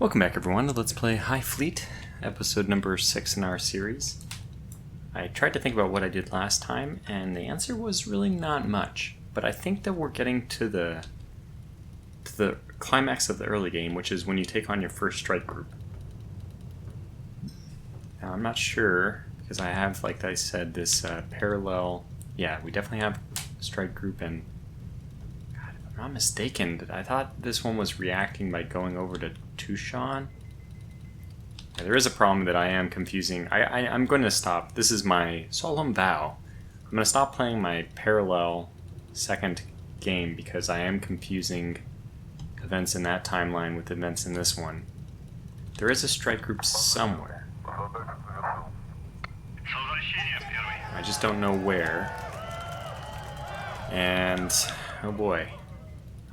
Welcome back everyone to Let's Play HighFleet, episode number 6 in our series. I tried to think about what I did last time, and the answer was really not much. But I think that we're getting to the climax of the early game, which is when you take on your first strike group. Now I'm not sure, because I have, like I said, this parallel... Yeah, we definitely have a strike group, and... God, if I'm not mistaken, I thought this one was reacting by going over to Tushan. Yeah, there is a problem that I am confusing. I'm going to stop. This is my solemn vow. I'm going to stop playing my parallel second game because I am confusing events in that timeline with events in this one. There is a strike group somewhere. I just don't know where. And, oh boy.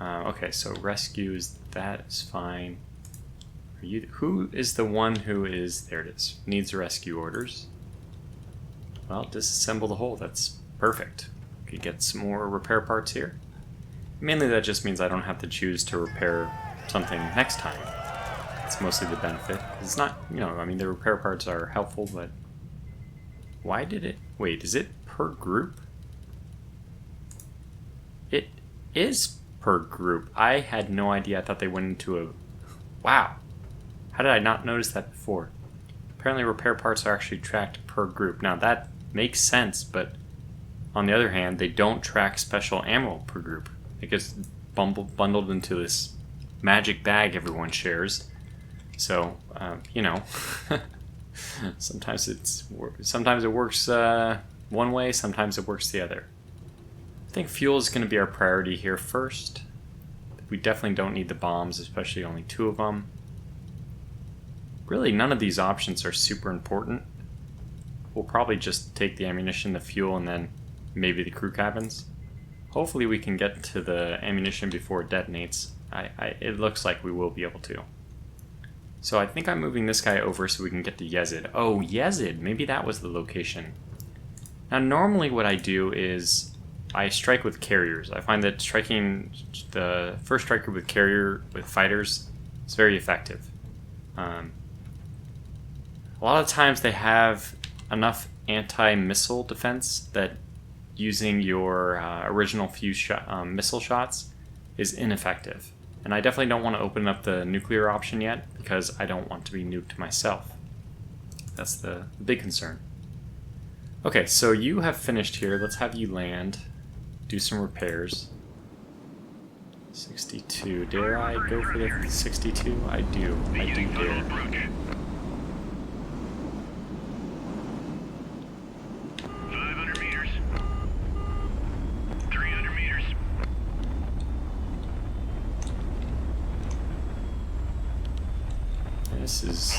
Okay, so rescue that is fine. Who is the one who is, there it is, needs rescue orders? Well, disassemble the hull, that's perfect. We can get some more repair parts here. Mainly that just means I don't have to choose to repair something next time. That's mostly the benefit. It's not, I mean, the repair parts are helpful, but why did it, wait, is it per group? It is per group. I had no idea. I thought they went into a, wow. How did I not notice that before? Apparently repair parts are actually tracked per group. Now that makes sense, but on the other hand, they don't track special ammo per group. It gets bundled into this magic bag everyone shares. So, sometimes it works one way, sometimes it works the other. I think fuel is going to be our priority here first. We definitely don't need the bombs, especially only 2 of them. Really, none of these options are super important. We'll probably just take the ammunition, the fuel, and then maybe the crew cabins. Hopefully we can get to the ammunition before it detonates. It looks like we will be able to. So I think I'm moving this guy over so we can get to Yezid. Oh, Yezid! Maybe that was the location. Now normally what I do is I strike with carriers. I find that striking the first striker with fighters is very effective. A lot of times they have enough anti-missile defense that using your original few missile shots is ineffective. And I definitely don't want to open up the nuclear option yet because I don't want to be nuked myself. That's the big concern. Okay, so you have finished here. Let's have you land. Do some repairs. 62. Dare I go for the 62? I do. I do dare. 500 meters. 300 meters. This is,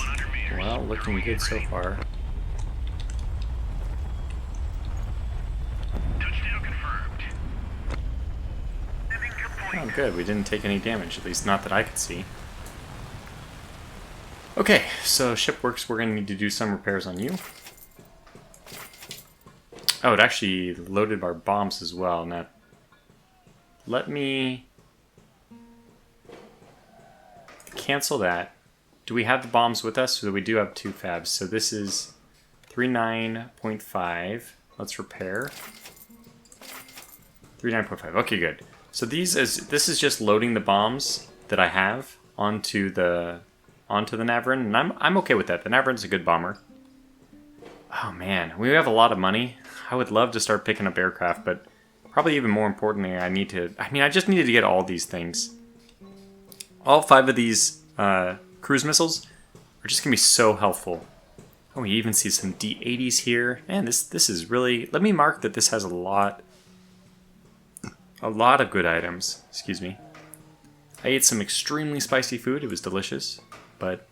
well, looking good so far. Oh, good. We didn't take any damage, at least not that I could see. Okay, so ship works. We're going to need to do some repairs on you. Oh, it actually loaded our bombs as well. Now, let me cancel that. Do we have the bombs with us? So we do have 2 fabs. So this is 39.5. Let's repair. 39.5. Okay, good. So this is just loading the bombs that I have onto the Navarin, and I'm okay with that. The Navarin's a good bomber. Oh man, we have a lot of money. I would love to start picking up aircraft, but probably even more importantly, I just needed to get all these things. All 5 of these cruise missiles are just gonna be so helpful. Oh, we even see some D-80s here. Man, this is really. Let me mark that this has a lot of good items. Excuse me. I ate some extremely spicy food. It was delicious, but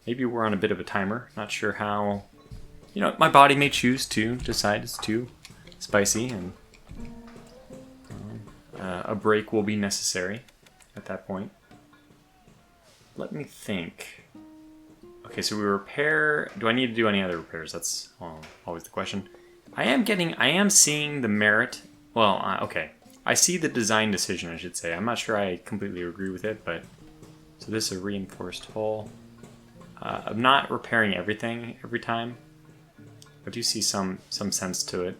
maybe we're on a bit of a timer. Not sure how. My body may choose to decide it's too spicy, and a break will be necessary at that point. Let me think. Okay, so we repair. Do I need to do any other repairs? That's always the question. I am seeing the merit. Well, okay. I see the design decision, I should say. I'm not sure I completely agree with it, but So this is a reinforced hull. I'm not repairing everything every time. I do see some sense to it.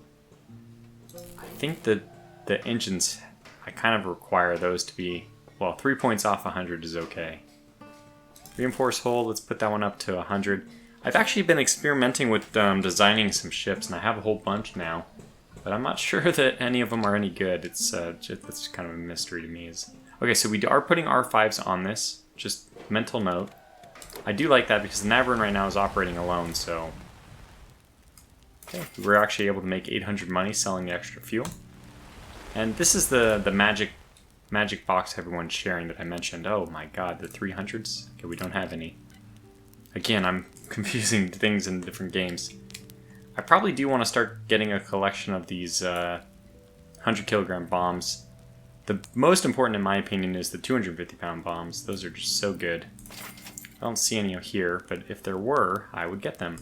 I think that the engines, I kind of require those to be, well, 3 points off 100 is okay. Reinforced hull, let's put that one up to 100. I've actually been experimenting with designing some ships, and I have a whole bunch now. But I'm not sure that any of them are any good. It's kind of a mystery to me. Okay, so we are putting R5s on this. Just mental note. I do like that because the Navarone right now is operating alone, so... Okay, we're actually able to make 800 money selling the extra fuel. And this is the magic box everyone's sharing that I mentioned. Oh my god, the 300s? Okay, we don't have any. Again, I'm confusing things in different games. I probably do want to start getting a collection of these 100 kilogram bombs. The most important, in my opinion, is the 250 pound bombs. Those are just so good. I don't see any here, but if there were, I would get them.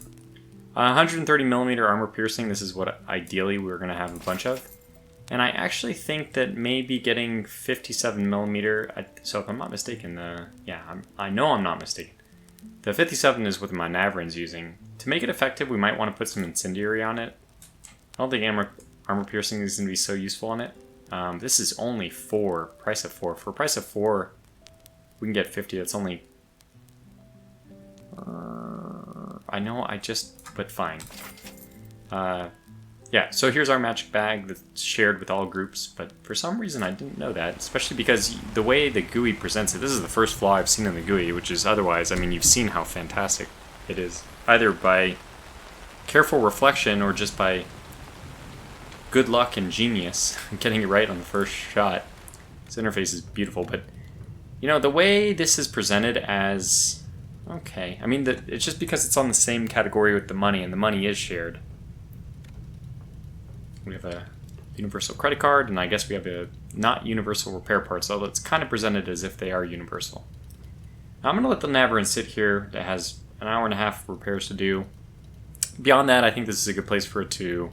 130 millimeter armor piercing, this is what ideally we're going to have a bunch of. And I actually think that maybe getting 57 millimeter, so if I'm not mistaken, I know I'm not mistaken. The 57 is what my Navarone's using. To make it effective, we might want to put some incendiary on it. I don't think armor piercing is going to be so useful on it. This is only 4, price of 4. For a price of 4, we can get 50, that's only... I know, but fine. Yeah, so here's our magic bag that's shared with all groups, but for some reason I didn't know that, especially because the way the GUI presents it, this is the first flaw I've seen in the GUI, which is otherwise, I mean, you've seen how fantastic it is. Either by careful reflection or just by good luck and genius, getting it right on the first shot. This interface is beautiful, but, you know, the way this is presented as... Okay, I mean, it's just because it's on the same category with the money, and the money is shared. We have a universal credit card, and I guess we have a not universal repair parts, although it's kind of presented as if they are universal. Now I'm going to let the Navarone sit here. It has an hour and a half of repairs to do. Beyond that, I think this is a good place for it to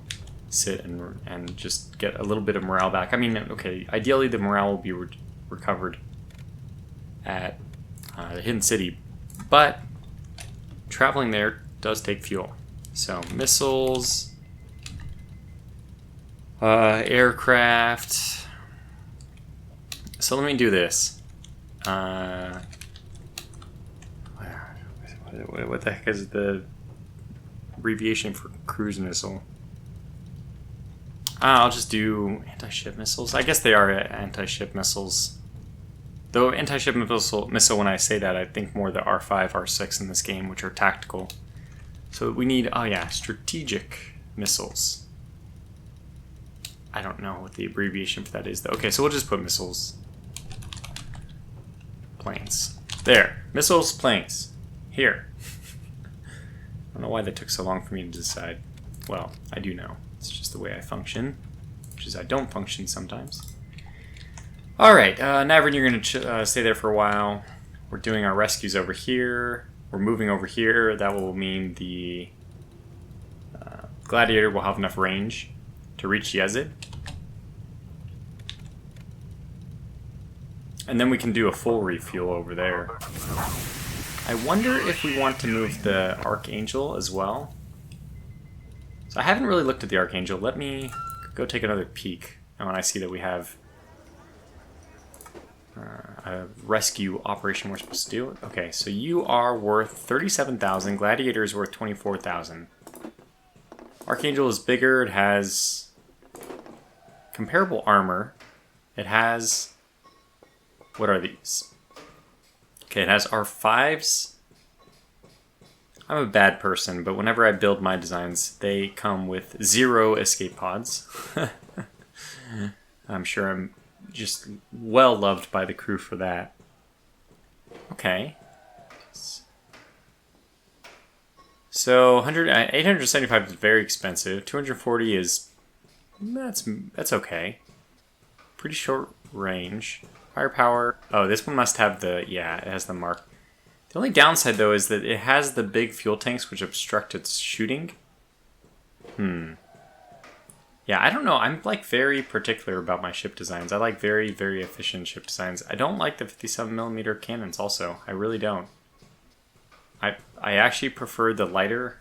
sit and just get a little bit of morale back. I mean, okay, ideally the morale will be recovered at the Hidden City, but traveling there does take fuel. So missiles... aircraft. So let me do this. What the heck is the abbreviation for cruise missile? I'll just do anti-ship missiles. I guess they are anti-ship missiles. Though anti-ship missile, when I say that, I think more the R5, R6 in this game, which are tactical. So we need, strategic missiles. I don't know what the abbreviation for that is, though. Okay, so we'll just put missiles. Planes. There. Missiles, planes. Here. I don't know why that took so long for me to decide. Well, I do know. It's just the way I function. Which is I don't function sometimes. Alright, Navarone, you're going to stay there for a while. We're doing our rescues over here. We're moving over here. That will mean the Gladiator will have enough range to reach Yazid. And then we can do a full refuel over there. I wonder if we want to move the Archangel as well. So I haven't really looked at the Archangel. Let me go take another peek. And when I see that we have a rescue operation we're supposed to do. Okay, so you are worth 37,000. Gladiator is worth 24,000. Archangel is bigger. It has comparable armor. It has... What are these? Okay, it has R5s. I'm a bad person, but whenever I build my designs, they come with 0 escape pods. I'm sure I'm just well loved by the crew for that. Okay. So 875 is very expensive. 240 is... That's okay. Pretty short range. Firepower. Oh, this one must have the... Yeah, it has the mark. The only downside, though, is that it has the big fuel tanks which obstruct its shooting. Yeah, I don't know. I'm like very particular about my ship designs. I like very, very efficient ship designs. I don't like the 57mm cannons also. I really don't. I actually prefer the lighter,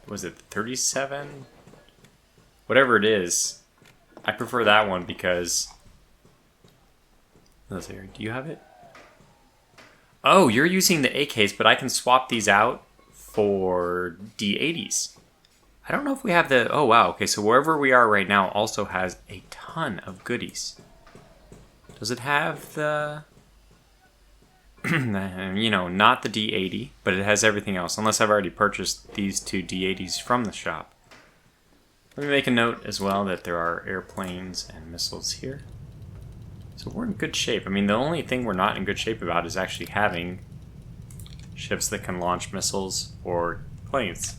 was it 37? Whatever it is. I prefer that one because... Let's see here. Do you have it? Oh, you're using the AKs, but I can swap these out for D80s. I don't know if we have the... Oh, wow. Okay, so wherever we are right now also has a ton of goodies. Does it have the... you know, not the D80, but it has everything else, unless I've already purchased these two D80s from the shop. Let me make a note as well that there are airplanes and missiles here. So we're in good shape. I mean, the only thing we're not in good shape about is actually having ships that can launch missiles or planes.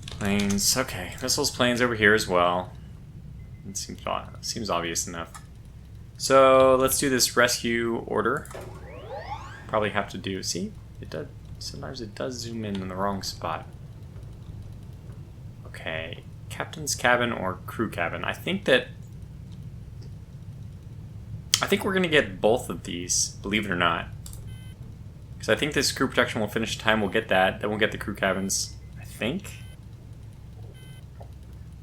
Planes, okay. Missiles, planes over here as well. It seems obvious enough. So let's do this rescue order. Probably have to do, see? It does, sometimes it does zoom in the wrong spot. Okay, captain's cabin or crew cabin. I think we're gonna get both of these, believe it or not. Because I think this crew protection will finish in time, we'll get that. Then we'll get the crew cabins, I think.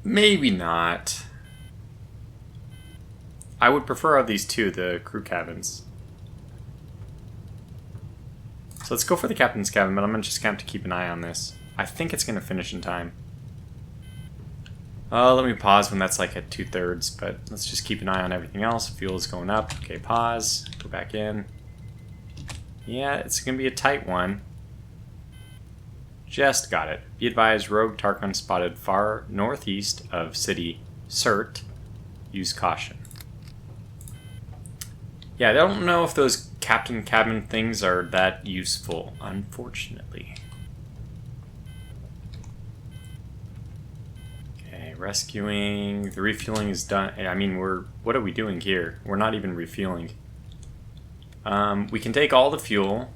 Maybe not. I would prefer of these two, the crew cabins. So let's go for the captain's cabin, but I'm just going to have to keep an eye on this. I think it's going to finish in time. Let me pause when that's like at 2/3, but let's just keep an eye on everything else. Fuel is going up. Okay, pause. Go back in. Yeah, it's going to be a tight one. Just got it. Be advised, rogue Tarkon spotted far northeast of city Cert. Use caution. Yeah, I don't know if those captain cabin things are that useful, unfortunately. Okay, rescuing. The refueling is done. I mean, what are we doing here? We're not even refueling. We can take all the fuel.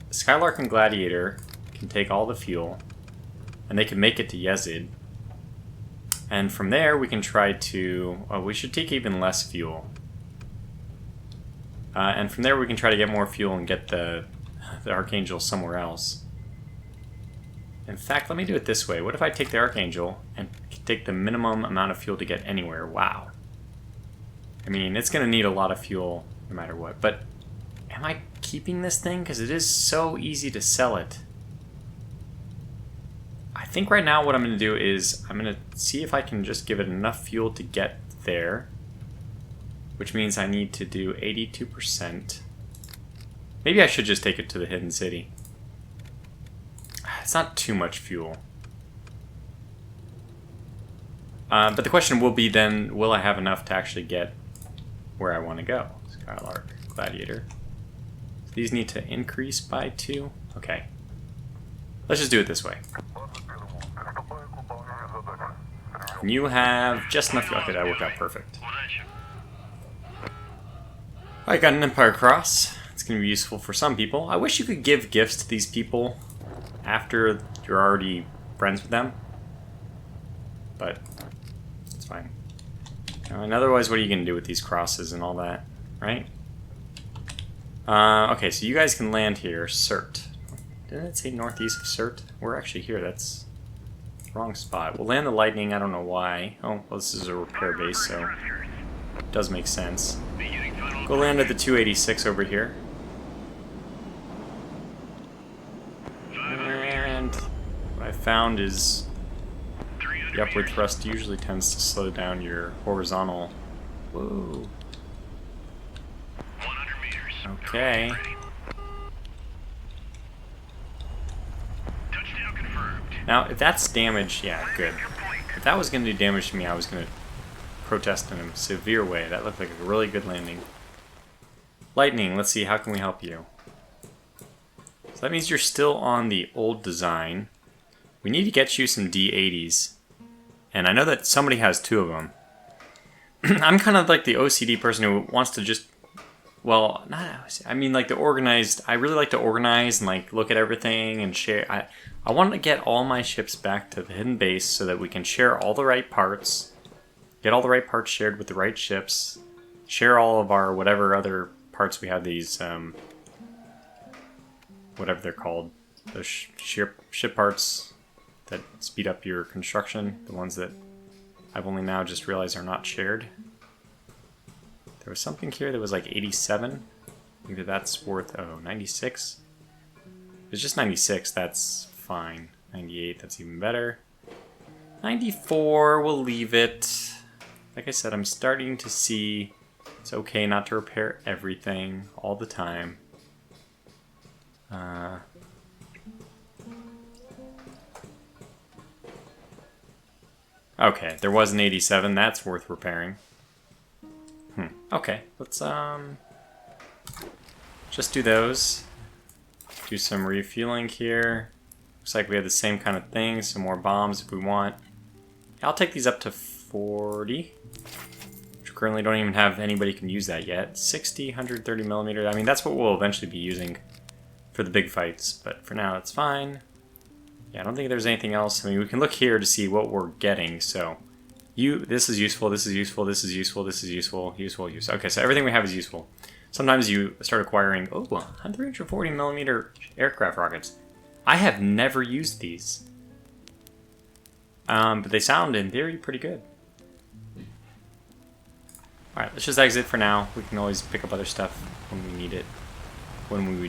Skylark and Gladiator can take all the fuel, and they can make it to Yezid. And from there, we can try to... Oh, we should take even less fuel. And from there, we can try to get more fuel and get the Archangel somewhere else. In fact, let me do it this way. What if I take the Archangel and take the minimum amount of fuel to get anywhere? Wow. I mean, it's going to need a lot of fuel no matter what. But am I keeping this thing? Because it is so easy to sell it. I think right now what I'm going to do is I'm going to see if I can just give it enough fuel to get there. Which means I need to do 82%. Maybe I should just take it to the hidden city. It's not too much fuel. But the question will be then, will I have enough to actually get where I want to go? Skylark, Gladiator. So these need to increase by 2. Okay. Let's just do it this way. And you have just enough fuel. Okay, that worked out perfect. I got an Empire Cross. It's going to be useful for some people. I wish you could give gifts to these people after you're already friends with them. But it's fine. And otherwise, what are you going to do with these crosses and all that, right? Okay, so you guys can land here. Cert. Didn't it say northeast of Cert? We're actually here. That's the wrong spot. We'll land the Lightning. I don't know why. Oh, well, this is a repair base, so it does make sense. Go land at the 286 over here. And what I found is the upward thrust usually tends to slow down your horizontal. Whoa. Okay. Now, if that's damage, yeah, good. If that was going to do damage to me, I was going to protest in a severe way. That looked like a really good landing. Lightning, let's see, how can we help you? So that means you're still on the old design. We need to get you some D80s. And I know that somebody has 2 of them. I'm kind of like the OCD person who wants to just well, not, I mean, like the organized. I really like to organize and like look at everything and share. I want to get all my ships back to the hidden base so that we can share all the right parts, get all the right parts shared with the right ships, share all of our whatever other parts we have. These whatever they're called, the ship parts that speed up your construction. The ones that I've only now just realized are not shared. There was something here that was like 87. I think that's worth, 96. If it's just 96, that's fine. 98, that's even better. 94, we'll leave it. Like I said, I'm starting to see it's okay not to repair everything all the time. Okay, there was an 87, that's worth repairing. Okay, let's just do those. Do some refueling here. Looks like we have the same kind of thing, some more bombs if we want. I'll take these up to 40. Which currently don't even have anybody can use that yet. 60, 130 millimeter. I mean, that's what we'll eventually be using for the big fights, but for now it's fine. Yeah, I don't think there's anything else. I mean, we can look here to see what we're getting, so this is useful, this is useful, this is useful, this is useful, useful. Okay, so everything we have is useful. Sometimes you start acquiring, 140 millimeter aircraft rockets. I have never used these. But they sound, in theory, pretty good. Alright, let's just exit for now. We can always pick up other stuff when we need it. When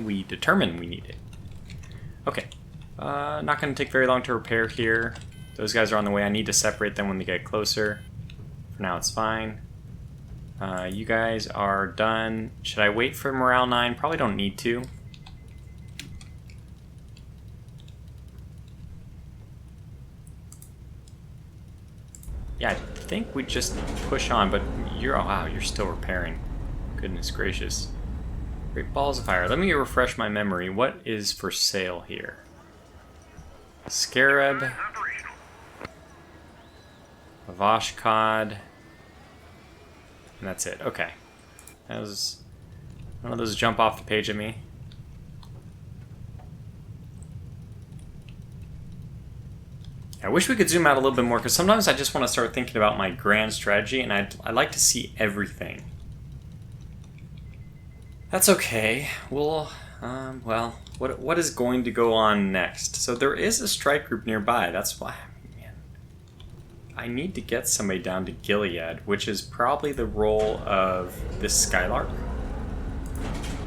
we determine we need it. Okay. Not going to take very long to repair here. Those guys are on the way. I need to separate them when they get closer. For now, it's fine. You guys are done. Should I wait for Morale 9? Probably don't need to. Yeah, I think we just push on, but you're... Oh, wow, you're still repairing. Goodness gracious. Great balls of fire. Let me refresh my memory. What is for sale here? Scarab. Vashkad. And that's it. Okay. That was one of those jump off the page at me. I wish we could zoom out a little bit more, because sometimes I just want to start thinking about my grand strategy, and I like to see everything. That's okay. We'll, well, what is going to go on next? So there is a strike group nearby. That's why, man, I need to get somebody down to Gilead, which is probably the role of this Skylark,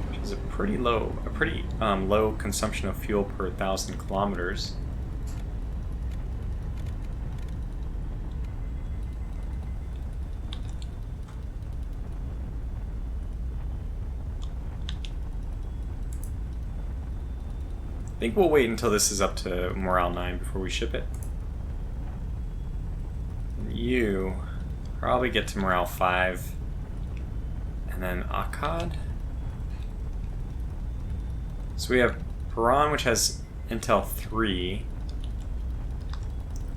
which is a pretty low consumption of fuel per 1,000 kilometers. I think we'll wait until this is up to Morale 9 before we ship it. And you probably get to Morale 5. And then Akkad. So we have Paran, which has Intel 3.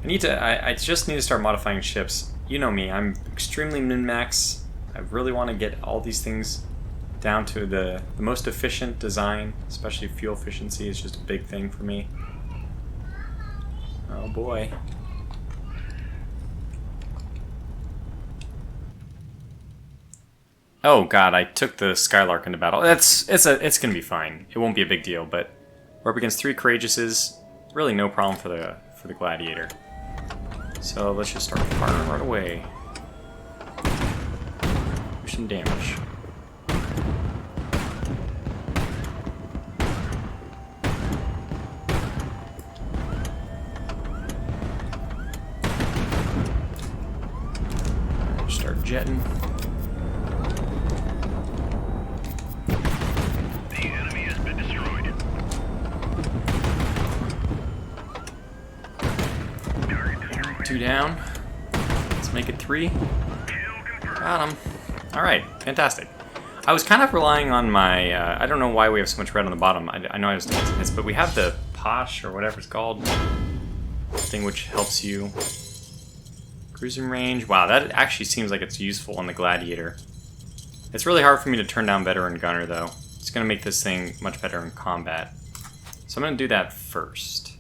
I just need to start modifying ships. You know me, I'm extremely min-max. I really want to get all these things down to the most efficient design, especially fuel efficiency is just a big thing for me. Oh boy. Oh god, I took the Skylark into battle. It's gonna be fine. It won't be a big deal, but we're up against 3 Courageouses. Really no problem for the Gladiator. So let's just start firing right away. Do some damage. Start jetting. The enemy has been destroyed. Target destroyed. 2 down. Let's make it 3. Kill confirmed. Got him. Alright, fantastic. I was kind of relying on my, I don't know why we have so much red on the bottom. I know I was doing this, but we have the Posh, or whatever it's called, thing which helps you. Cruising range. Wow, that actually seems like it's useful on the Gladiator. It's really hard for me to turn down veteran gunner, though. It's going to make this thing much better in combat. So I'm going to do that first.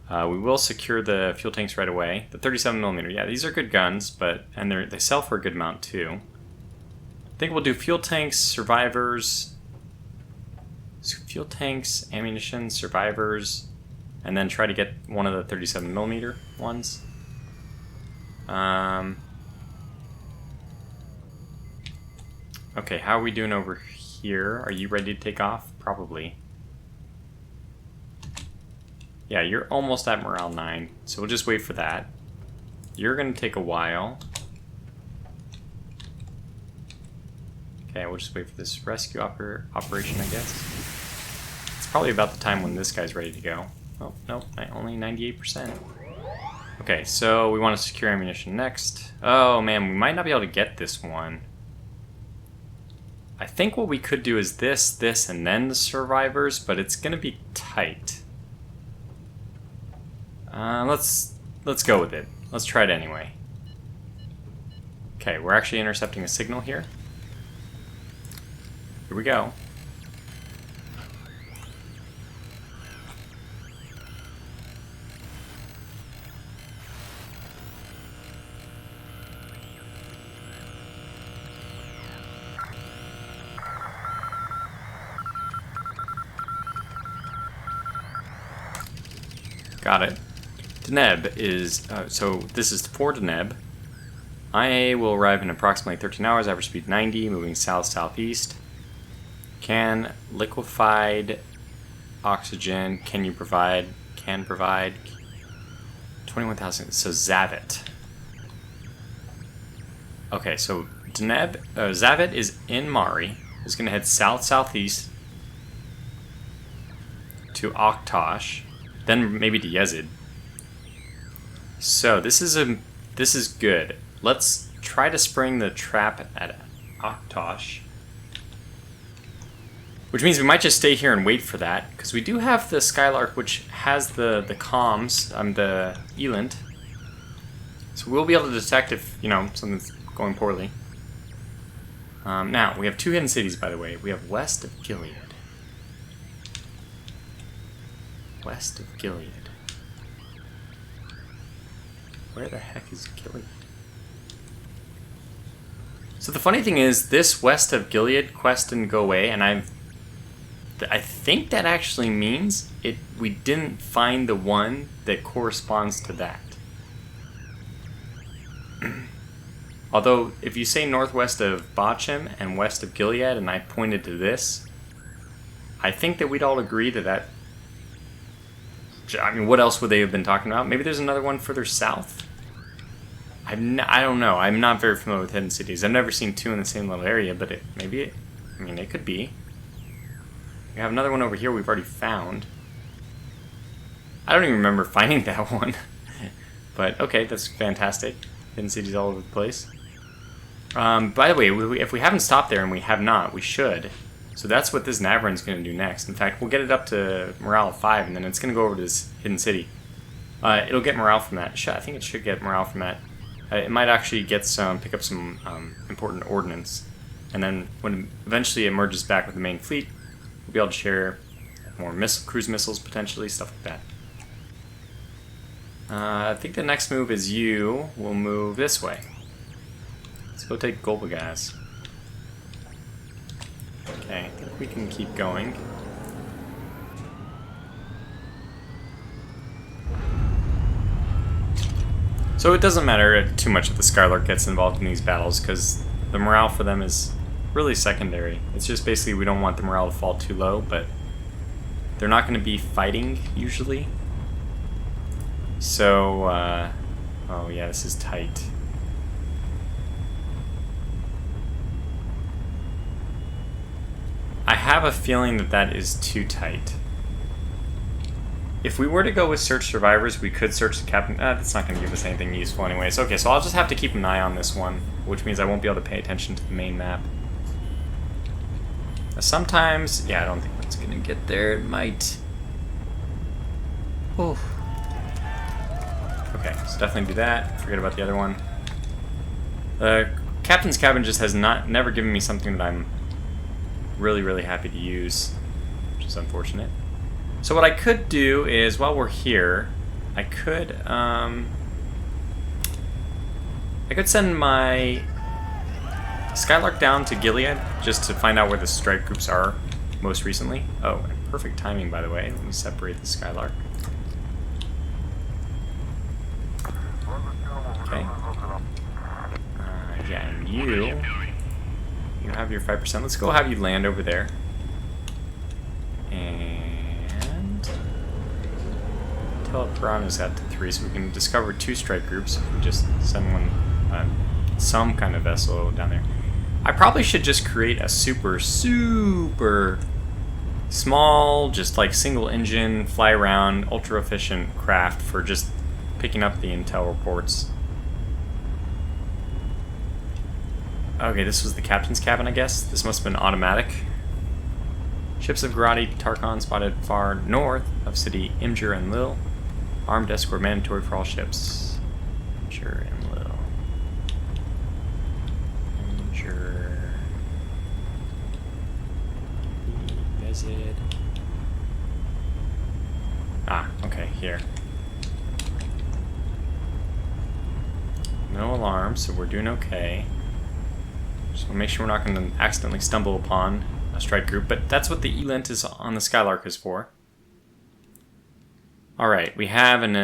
We will secure the fuel tanks right away. The 37mm, yeah, these are good guns, and they sell for a good amount too. I think we'll do fuel tanks, survivors, ammunition, survivors, and then try to get one of the 37mm ones. Okay, how are we doing over here? Are you ready to take off? Probably. Yeah, you're almost at morale 9, so we'll just wait for that. You're going to take a while. Okay, we'll just wait for this rescue operation, I guess. It's probably about the time when this guy's ready to go. Oh, no, only 98%. Okay, so we want to secure ammunition next. Oh, man, we might not be able to get this one. I think what we could do is this, and then the survivors, but it's going to be tight. Let's go with it. Let's try it anyway. Okay, we're actually intercepting a signal here. Here we go. Got it. Deneb is, so this is for Deneb. IA will arrive in approximately 13 hours, average speed 90, moving south-southeast. Can liquefied oxygen, can provide 21,000, so Zavit. Okay, so Deneb, Zavit is in Mari, is going to head south-southeast to Oktosh, then maybe to Yezid. So this is good. Let's try to spring the trap at Oktosh, which means we might just stay here and wait for that, because we do have the Skylark, which has the comms, the Elint, so we'll be able to detect if something's going poorly. Now we have 2 hidden cities, by the way. We have west of Gilead. West of Gilead. Where the heck is Gilead? So the funny thing is, this west of Gilead quest didn't go away, and I think that actually means we didn't find the one that corresponds to that. Although, if you say northwest of Bachem and west of Gilead, and I pointed to this, I think that we'd all agree that I mean, what else would they have been talking about? Maybe there's another one further south? I don't know. I'm not very familiar with hidden cities. I've never seen 2 in the same little area, but it could be. We have another one over here we've already found. I don't even remember finding that one. But, okay, that's fantastic. Hidden cities all over the place. By the way, if we haven't stopped there, and we have not, we should. So that's what this Navran's going to do next. In fact, we'll get it up to morale of 5, and then it's going to go over to this hidden city. It'll get morale from that. I think it should get morale from that. It might actually pick up some important ordnance. And then when eventually it merges back with the main fleet, we'll be able to share more cruise missiles, potentially, stuff like that. I think the next move is you will move this way. Let's go take Golbagaz. Okay, I think we can keep going. So it doesn't matter too much if the Skylark gets involved in these battles, because the morale for them is really secondary. It's just basically we don't want the morale to fall too low, but they're not going to be fighting, usually. So, oh yeah, this is tight. I have a feeling that is too tight. If we were to go with search survivors, we could search the captain. That's not going to give us anything useful anyways. Okay, so I'll just have to keep an eye on this one, which means I won't be able to pay attention to the main map. Sometimes, yeah, I don't think that's going to get there. It might. Oh. Okay, so definitely do that. Forget about the other one. Captain's cabin just has never given me something that I'm really happy to use, which is unfortunate. So what I could do is, while we're here, I could send my Skylark down to Gilead just to find out where the strike groups are most recently. Oh, perfect timing, by the way. Let me separate the Skylark. Okay. Yeah, and you have your 5%. Let's go have you land over there. And tell Piranha's at 3, so we can discover 2 strike groups if we just send one, some kind of vessel down there. I probably should just create a super small, just like single engine, fly around, ultra efficient craft for just picking up the intel reports. Okay, this was the captain's cabin, I guess. This must have been automatic. Ships of Gerat, Tarkon spotted far north of city Imgur and Lil. Armed escort mandatory for all ships. Imgur and Lil. Imgur. Visit. Ah, okay, here. No alarms, so we're doing okay. Just want to make sure we're not going to accidentally stumble upon a strike group, but that's what the Elent is on the Skylark is for. Alright, we have an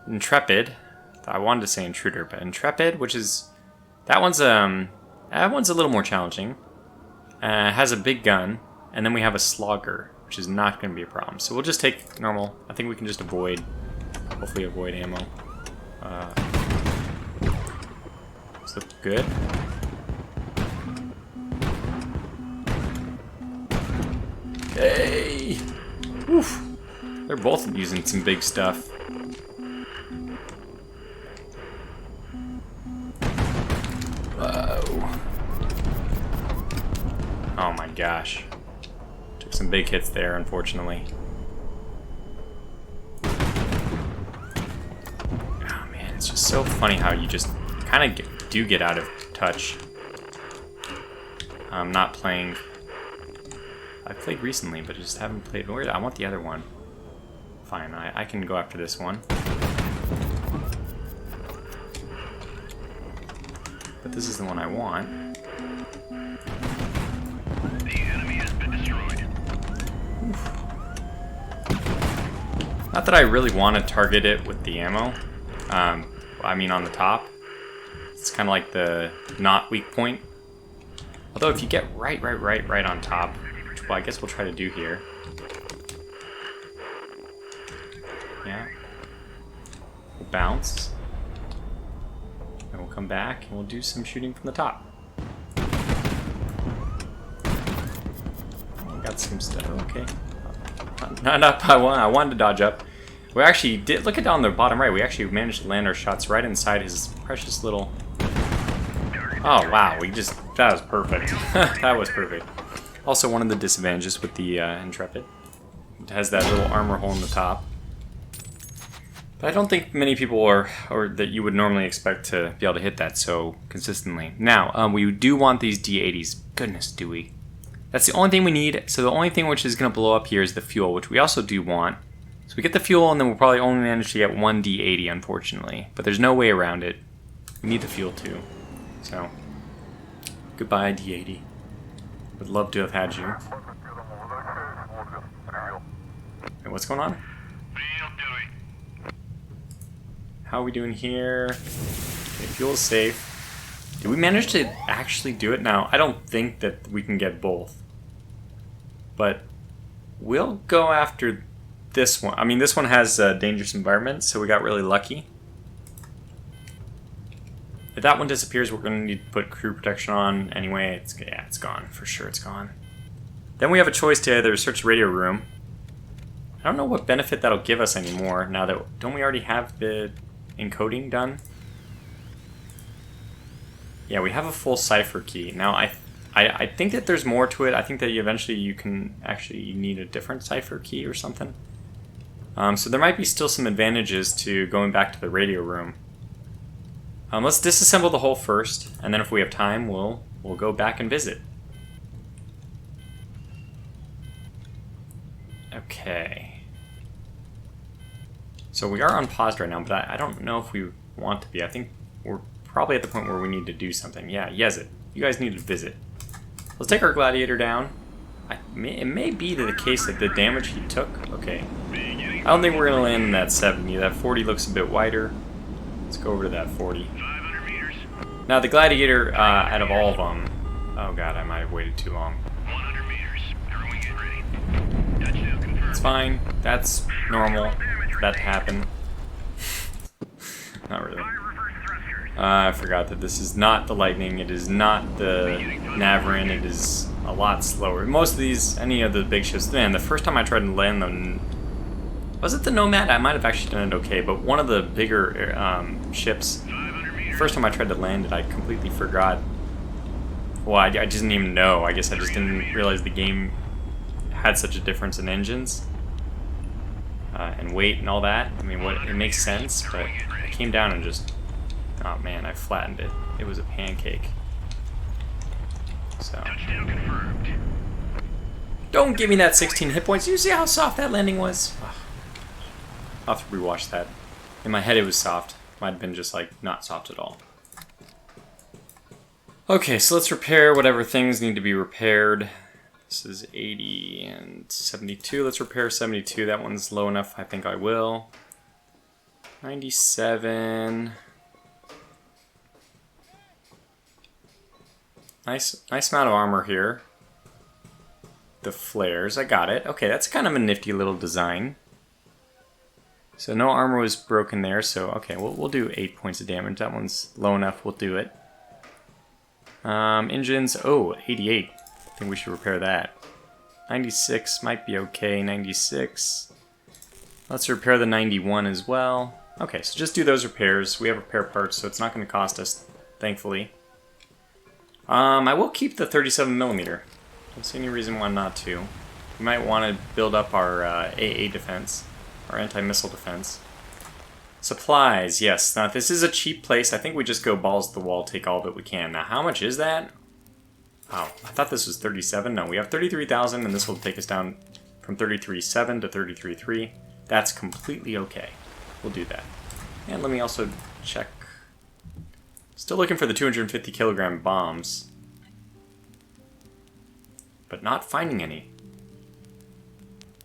Intrepid. I wanted to say Intruder, but Intrepid, which is... That one's a little more challenging. Has a big gun, and then we have a Slogger, which is not going to be a problem. So we'll just take normal. I think we can just hopefully avoid ammo. Does this look good? Hey! Oof! They're both using some big stuff. Whoa. Oh my gosh. Took some big hits there, unfortunately. Oh man, it's just so funny how you just kind of do get out of touch. I'm not playing... I played recently, but I just haven't played... I want the other one. Fine, I can go after this one. But this is the one I want. The enemy has been destroyed. Oof. Not that I really want to target it with the ammo. I mean on the top. It's kind of like the not weak point. Although if you get right on top, which I guess we'll try to do here. Yeah. We'll bounce. And we'll come back and we'll do some shooting from the top. Oh, got some stuff. Okay. Not up. I wanted to dodge up. We actually did. Look at down the bottom right. We actually managed to land our shots right inside his precious little. Oh wow, that was perfect. That was perfect. Also, one of the disadvantages with the Intrepid, it has that little armor hole in the top. But I don't think many people are, or that you would normally expect to be able to hit that so consistently. Now, we do want these D80s. Goodness, do we? That's the only thing we need. So the only thing which is going to blow up here is the fuel, which we also do want. So we get the fuel, and then we'll probably only manage to get one D80, unfortunately. But there's no way around it. We need the fuel too. So, goodbye D80. Would love to have had you. Hey, what's going on? How are we doing here? Okay, fuel's safe. Did we manage to actually do it? Now, I don't think that we can get both. But we'll go after this one. I mean, this one has dangerous environments, so we got really lucky. If that one disappears, we're going to need to put crew protection on anyway. It's gone. For sure it's gone. Then we have a choice to either search the radio room. I don't know what benefit that'll give us anymore now that... Don't we already have the encoding done? Yeah, we have a full cipher key. Now, I think that there's more to it. I think that eventually you can actually need a different cipher key or something. So there might be still some advantages to going back to the radio room. Let's disassemble the hull first, and then if we have time, we'll go back and visit. Okay. So we are unpaused right now, but I don't know if we want to be. I think we're probably at the point where we need to do something. Yeah, Yezid, you guys need to visit. Let's take our gladiator down. It may be the case that the damage he took. Okay. I don't think we're going to land in that 70. That 40 looks a bit wider. Let's go over to that 40. 500 meters. Now the gladiator, out of all of them... Oh god, I might have waited too long. 100 meters. Everyone get ready. Touchdown confirmed. It's fine. That's normal for that to happen. Not really. Fire reverse thrusters. I forgot that this is not the Lightning. It is not the Navarin. It is a lot slower. Most of these, any of the big ships, man, the first time I tried to land them... Was it the Nomad? I might have actually done it okay, but one of the bigger ships, the first time I tried to land it, I completely forgot. Well, I just didn't even know. I guess I just didn't realize the game had such a difference in engines and weight and all that. I mean, it makes sense, but I came down and just... Oh man, I flattened it. It was a pancake. So... Touchdown confirmed. Don't give me that 16 hit points. You see how soft that landing was? I'll have to rewatch that. In my head it was soft. Might have been just like not soft at all. Okay, so let's repair whatever things need to be repaired. This is 80 and 72. Let's repair 72. That one's low enough. I think I will. 97. Nice amount of armor here. The flares, I got it. Okay, that's kind of a nifty little design. So no armor was broken there, so okay, we'll do 8 points of damage. That one's low enough, we'll do it. Engines, 88. I think we should repair that. 96 might be okay, 96. Let's repair the 91 as well. Okay, so just do those repairs. We have repair parts, so it's not going to cost us, thankfully. I will keep the 37mm. Don't see any reason why not to. We might want to build up our AA defense. Our anti-missile defense. Supplies, yes. Now, if this is a cheap place, I think we just go balls to the wall, take all that we can. Now, how much is that? Oh, I thought this was 37. No, we have 33,000, and this will take us down from 33.7 to 33.3. That's completely okay. We'll do that. And let me also check. Still looking for the 250 kilogram bombs. But not finding any.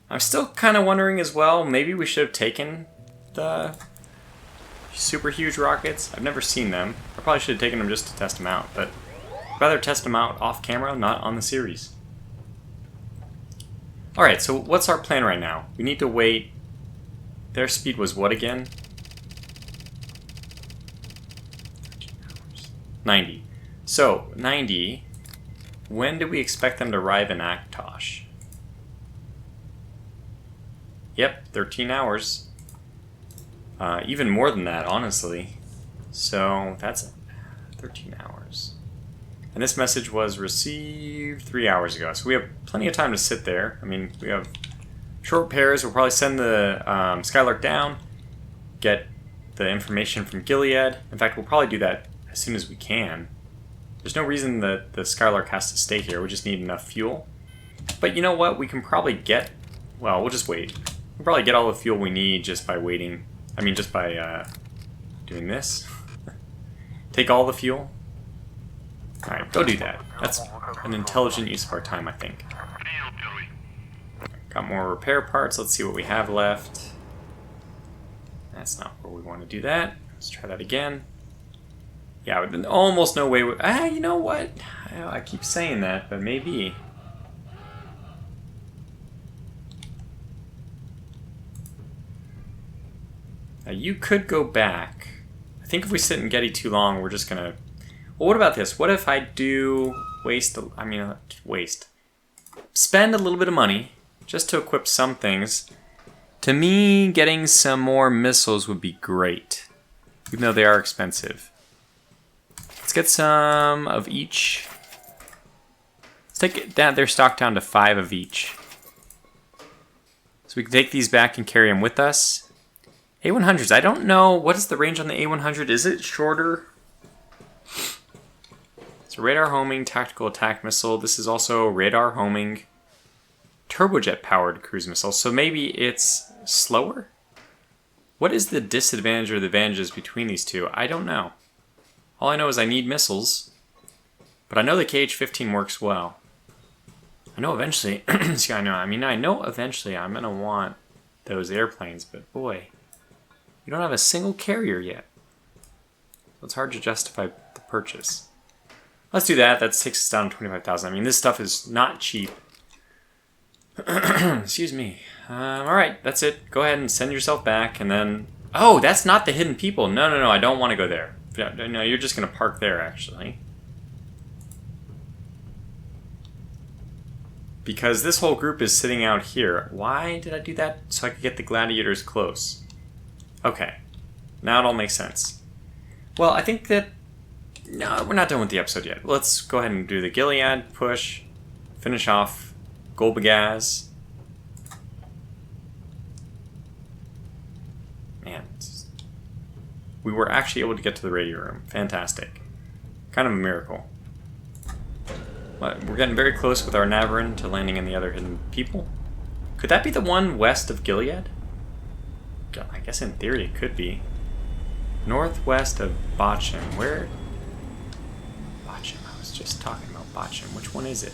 I'm still kind of wondering as well, maybe we should have taken the super huge rockets. I've never seen them. I probably should have taken them just to test them out, but I'd rather test them out off camera, not on the series. Alright, so what's our plan right now? We need to wait. Their speed was what again? 90. So, 90. When do we expect them to arrive in Aktosh? Yep, 13 hours. Even more than that, honestly. So, that's 13 hours. And this message was received 3 hours ago. So we have plenty of time to sit there. I mean, we have short repairs. We'll probably send the Skylark down, get the information from Gilead. In fact, we'll probably do that as soon as we can. There's no reason that the Skylark has to stay here. We just need enough fuel. But you know what? We can probably get... Well, we'll just wait. We'll probably get all the fuel we need just by waiting. I mean, just by doing this. Take all the fuel. Alright, go do that. That's an intelligent use of our time, I think. Got more repair parts. Let's see what we have left. That's not where we want to do that. Let's try that again. Yeah, almost no way. You know what? I keep saying that, but maybe. Now you could go back. I think if we sit in Getty too long, we're just gonna... Well, what about this? What if I do spend a little bit of money just to equip some things? To me, getting some more missiles would be great, even though they are expensive. Let's get some of each. Let's take their stock down to 5 of each. So we can take these back and carry them with us. A100s, I don't know, what is the range on the A100? Is it shorter So radar homing, tactical attack missile. This is also radar homing, turbojet powered cruise missile. So maybe it's slower? What is the disadvantage or the advantages between these two? I don't know. All I know is I need missiles. But I know the KH-15 works well. I know eventually, I know eventually I'm going to want those airplanes, but boy, you don't have a single carrier yet. So it's hard to justify the purchase. Let's do that. That takes us down to 25,000. I mean, this stuff is not cheap. Excuse me. Alright, that's it. Go ahead and send yourself back, and then... Oh, that's not the hidden people. No, I don't want to go there. No, you're just going to park there, actually. Because this whole group is sitting out here. Why did I do that? So I could get the gladiators close. Okay. Now it all makes sense. Well, I think that... No, we're not done with the episode yet. Let's go ahead and do the Gilead push. Finish off Golbagaz. Man. We were actually able to get to the radio room. Fantastic. Kind of a miracle. But we're getting very close with our Navarin to landing in the other hidden people. Could that be the one west of Gilead? I guess in theory it could be. Northwest of Botcham. Where? Botcham. I was just talking about Botcham. Which one is it?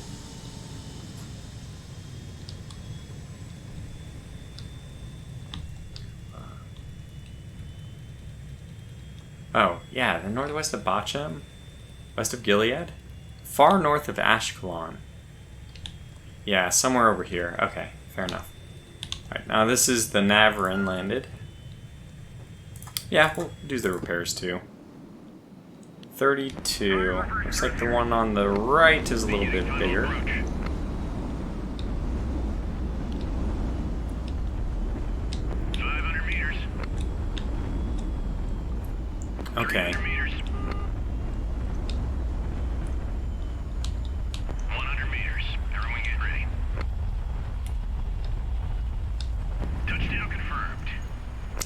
Oh, yeah, the northwest of Botcham. West of Gilead. Far north of Ashkelon. Yeah, somewhere over here. Okay, fair enough. Alright, now this is the Navarin landed. Yeah, we'll do the repairs too. 32. Looks like the one on the right is a little bit bigger. Okay.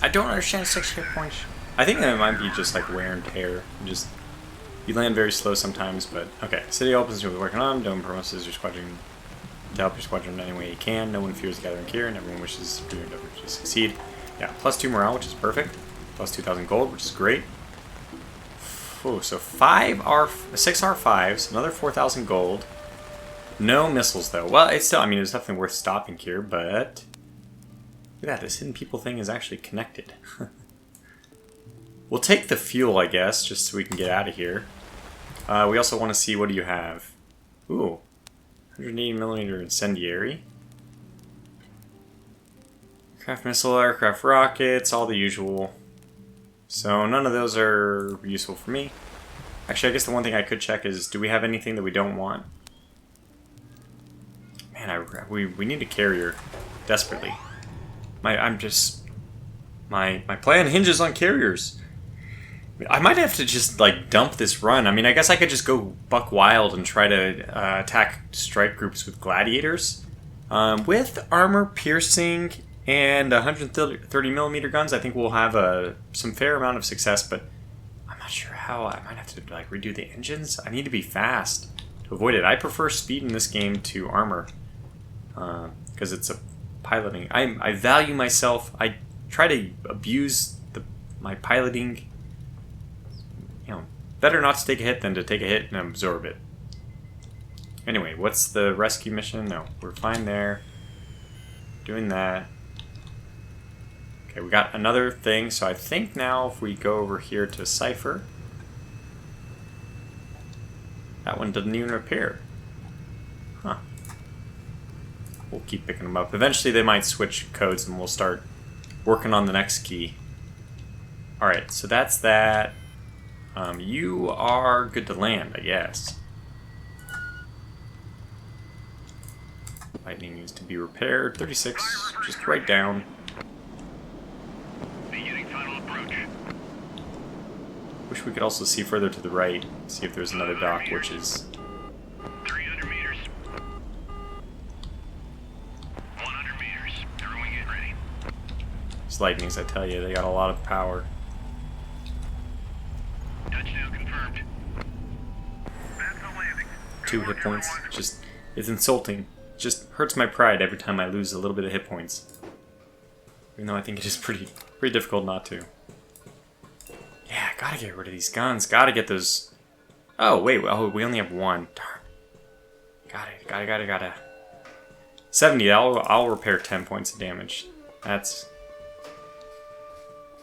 I don't understand 6 hit points. I think that it might be just like wear and tear. You land very slow sometimes, but okay. City opens to what we're working on. Dome promises your squadron to help your squadron in any way you can. No one fears gathering here, and everyone wishes for your endeavor to succeed. Yeah, +2 morale, which is perfect. Plus 2,000 gold, which is great. Ooh, so 6 R5s, another 4,000 gold. No missiles though. Well, it's still, I mean, it's definitely worth stopping here, but look at that, this hidden people thing is actually connected. We'll take the fuel, I guess, just so we can get out of here. We also want to see, what do you have? Ooh, 180mm incendiary. Aircraft missile, aircraft rockets, all the usual. So none of those are useful for me. Actually, I guess the one thing I could check is, do we have anything that we don't want? Man, we need a carrier desperately. My plan hinges on carriers. I might have to just like dump this run. I mean, I guess I could just go buck wild and try to attack strike groups with gladiators. With armor piercing and 130mm guns, I think we'll have some fair amount of success, but I'm not sure how. I might have to like redo the engines. I need to be fast to avoid it. I prefer speed in this game to armor because it's a piloting. I value myself. I try to abuse my piloting. You know, better not to take a hit than to take a hit and absorb it. Anyway, what's the rescue mission? No, we're fine there. Doing that. Okay, we got another thing, so I think now if we go over here to Cipher, that one doesn't even repair. Huh. We'll keep picking them up. Eventually they might switch codes and we'll start working on the next key. Alright, so that's that. You are good to land, I guess. Lightning needs to be repaired. 36, just right down. Beginning final approach. Wish we could also see further to the right, see if there's another dock, which is... 300 meters. 100 meters. Everyone get ready. These lightnings, I tell you, they got a lot of power. Touchdown confirmed. 2 hit points. It's insulting. It just hurts my pride every time I lose a little bit of hit points. Even though I think it is pretty difficult not to. Yeah, gotta get rid of these guns. Gotta get those... Oh, wait. Oh, we only have 1. Darn. Gotta. 70. I'll repair 10 points of damage. That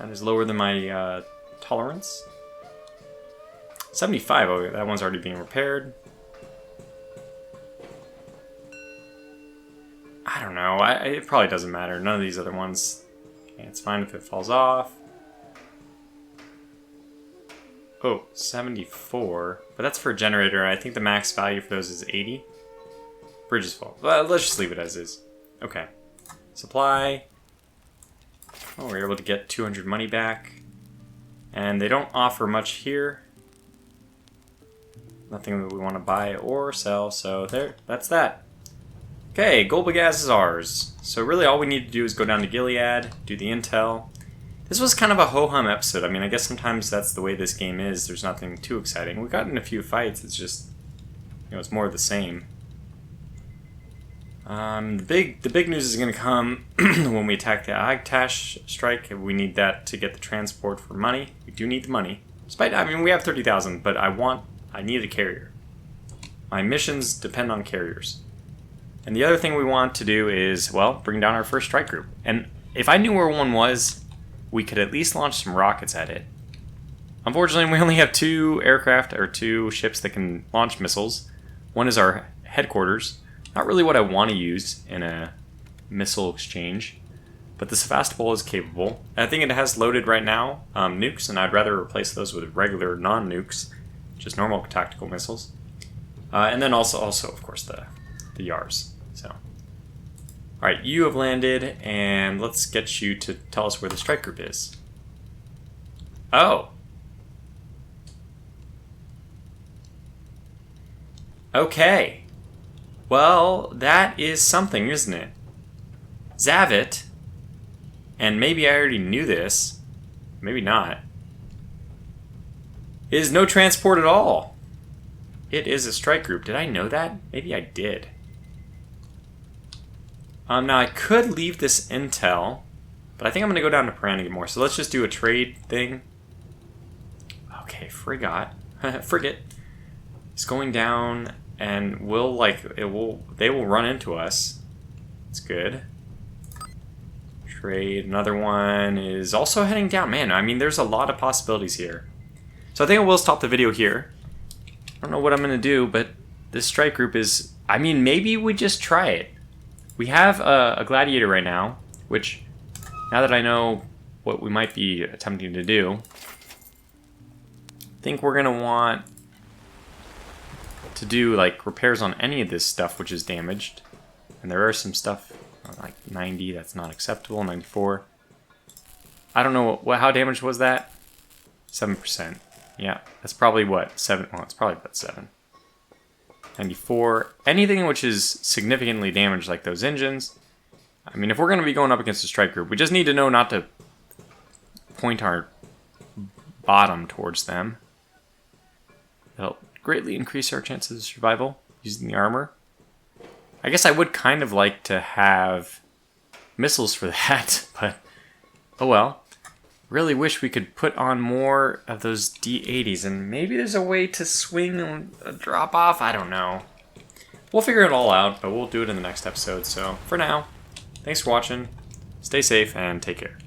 is lower than my tolerance. 75. Oh, that one's already being repaired. I don't know. It probably doesn't matter. None of these other ones. Okay, it's fine if it falls off. Oh, 74. But that's for a generator. I think the max value for those is 80. Bridge is full. Well, let's just leave it as is. Okay. Supply. Oh, we're able to get 200 money back. And they don't offer much here. Nothing that we want to buy or sell, so there, that's that. Okay, Golbagaz is ours. So really all we need to do is go down to Gilead, do the intel. This was kind of a ho-hum episode. I mean, I guess sometimes that's the way this game is. There's nothing too exciting. We got in a few fights, it's just, you know, it's more of the same. The big news is going to come when we attack the Agtash strike. We need that to get the transport for money. We do need the money. Despite, I mean, we have 30,000, but I need a carrier. My missions depend on carriers. And the other thing we want to do is, well, bring down our first strike group. And if I knew where one was, we could at least launch some rockets at it. Unfortunately, we only have 2 aircraft, or 2 ships that can launch missiles. One is our headquarters. Not really what I want to use in a missile exchange. But the Sevastopol is capable. I think it has loaded right now nukes, and I'd rather replace those with regular non-nukes. Just normal tactical missiles. And then also of course, the Yars. So, alright, you have landed, and let's get you to tell us where the strike group is. Oh! Okay. Well, that is something, isn't it? Zavit, and maybe I already knew this, maybe not, is no transport at all. It is a strike group. Did I know that? Maybe I did. Now I could leave this intel, but I think I'm going to go down to Paran to get more. So let's just do a trade thing. Okay, Frigate is going down, and they will run into us. It's good. Trade. Another one is also heading down. Man, I mean, there's a lot of possibilities here. So I think I will stop the video here. I don't know what I'm going to do, but this strike group is... I mean, maybe we just try it. We have a gladiator right now, which, now that I know what we might be attempting to do, I think we're going to want to do, like, repairs on any of this stuff which is damaged. And there are some stuff, like 90, that's not acceptable, 94. I don't know, how damaged was that? 7%. Yeah, that's probably what? 7? Well, it's probably about 7. 94. Anything which is significantly damaged, like those engines. I mean, if we're going to be going up against a strike group, we just need to know not to point our bottom towards them. It'll greatly increase our chances of survival using the armor. I guess I would kind of like to have missiles for that, but oh well. Really wish we could put on more of those D-80s, and maybe there's a way to swing a drop off. I don't know. We'll figure it all out, but we'll do it in the next episode. So for now, thanks for watching, stay safe, and take care.